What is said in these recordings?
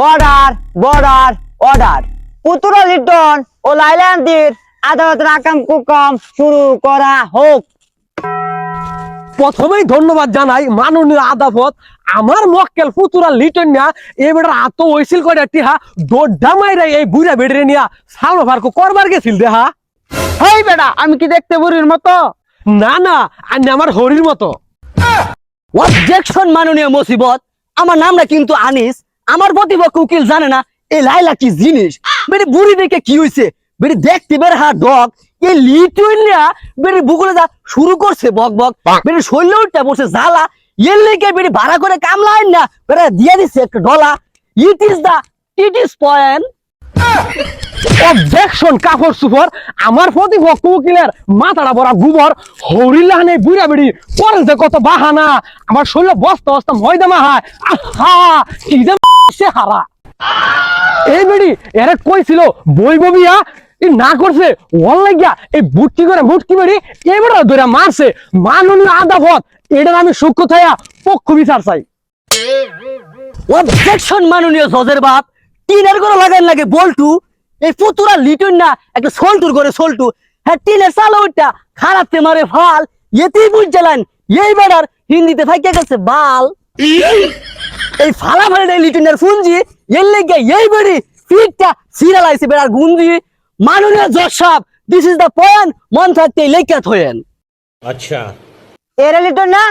Order border order পুতুরা Liton ও লাইল্যান্ডির আদালতের আকাম কুকাম শুরু করা হোক। প্রথমেই ধন্যবাদ জানাই মাননীয় আদালত আমার মক্কেল ফুতুরা লিটন না এবারে আত হইছিল কয়টা টিহা দোড্ডা মাইরা এই বুড়া বেড়ে নিয়া সালো ফারকো করবার গেছিল দেহা। হেই বেটা, আমি কি দেখতে বুড়ির মতো? না না আন্নে আমার হরির মতো। অবজেকশন মাননীয় মুসিবত, আমার নামটা কিন্তু আনিস। আমার প্রতিপক্ষ উকিল জানে না এই লাইলা কি জিনিস। বেরি বুড়ি দেখে কি হইছে, বেরি দেখতে বের হা ডগ এই লিটন না বেরি বুকুলে যা শুরু করছে বক বক, বেরি শৈল্য উঠতে বসে জ্বালা এর লেগে বেরি ভাড়া করে কামলাইন না বেরা দিয়ে দিচ্ছে একটা ডলা। It is point. অবজেকশন কাপড় সুপর, আমার প্রতিপক্ষ উকিলের মাথাটা ভরা গোবর হরিলাহানে বুড়া বেড়ি পরে যে কত বাহানা আমার শরীরে বস্তা বস্তা ময়দা মাহায়। আহা কি যে সে হারা এই বেড়ি এরা কইছিল বই ববিয়া না করছে ওর লাগিয়া এই বুটকি করে মুটকি বেড়ি এবার ধরে মারছে মাননীয় আদালত। এটা আমি সূক্ষ্ম থাইয়া পক্ষ বিচার চাই। অবজেকশন মাননীয় জজের বাপ, টিনের করে লাগান লাগে বল্টু। এই ফুতুরা লিটন না একটা সোলটুর করে সোলটু, হ্যাঁ টিনের চালো ওইটা খারাপতে মারে ফাল এতেই বুঝছিলেন এই বেড়ার হিন্দিতে ফাইকে গেছে বাল। এই ফালা ফালা লিটনের ফুঞ্জি এর লেগে এই বেড়ি ফিটটা সিরিয়ালাইছে বেড়ার গুঞ্জি। মাননীয় জজ সাহেব, দিস ইজ দ্য পয়েন্ট, মন থাকতে লেখা থয়েন। अच्छा এরে লিটন না,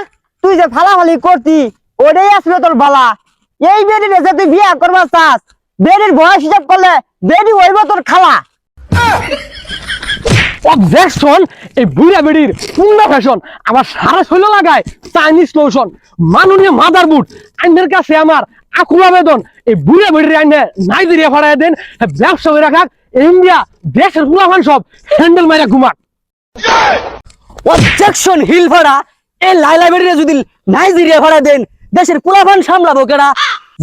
তুই যে ফালাফালি করতি ওটাই আসলে তোর বালা। এই বেডির যে তুই বিয়া করবা চাস, বেডির বয়স হিসাব করলে বেডি হইব তোর খালা। অবজেকশন, এই বুড়া বেড়ির পূর্ণ ফ্যাশন আমার সারা শৈল লাগায় চাইনিজ লোশন। মাননীয় মাদার বুট, আইনের কাছে আমার আকুল আবেদন এই বুড়া বেড়ির আইনে নাইজেরিয়া ফাড়াই দেন, ব্যবসা করে রাখাক ইন্ডিয়া দেশের ফুলাফান সব হ্যান্ডেল মাইরা ঘুমাক। অবজেকশন হিল ভাড়া, এই লাইলা বেডিরে যদি নাইজেরিয়া ভাড়া দেন দেশের পোলাপান সামলাবো কেডা?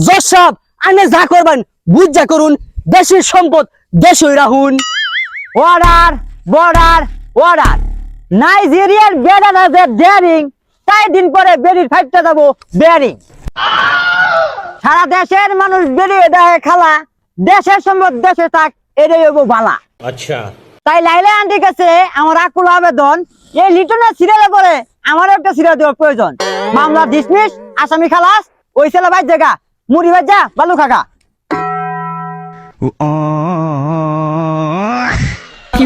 জজ সাহেব, আইনে যা করবেন বুঝ যা করুন, দেশের সম্পদ দেশই রাহুন। Order border order. নাইজেরিয়ার বেডানা যে ডেয়ারিং, তাই দিন পরে বেডির ফাইটটা যাবো বেয়ারিং। সারা দেশের মানুষ বেরিয়ে দেয় খালা, দেশের সম্পদ দেশে থাক এটাই হইব বালা। अच्छा তাই লাইলা আন্টির কাছে আমার আকুল আবেদন, এই লিটনের সিরিয়ালে পরে আমার একটা সিরিয়াল দেওয়ার প্রয়োজন। মামলা ডিসমিস, আসামি খালাস, ওই ছেলে ভাই জায়গা মুড়ি ভাই যা বালু খাকা। কি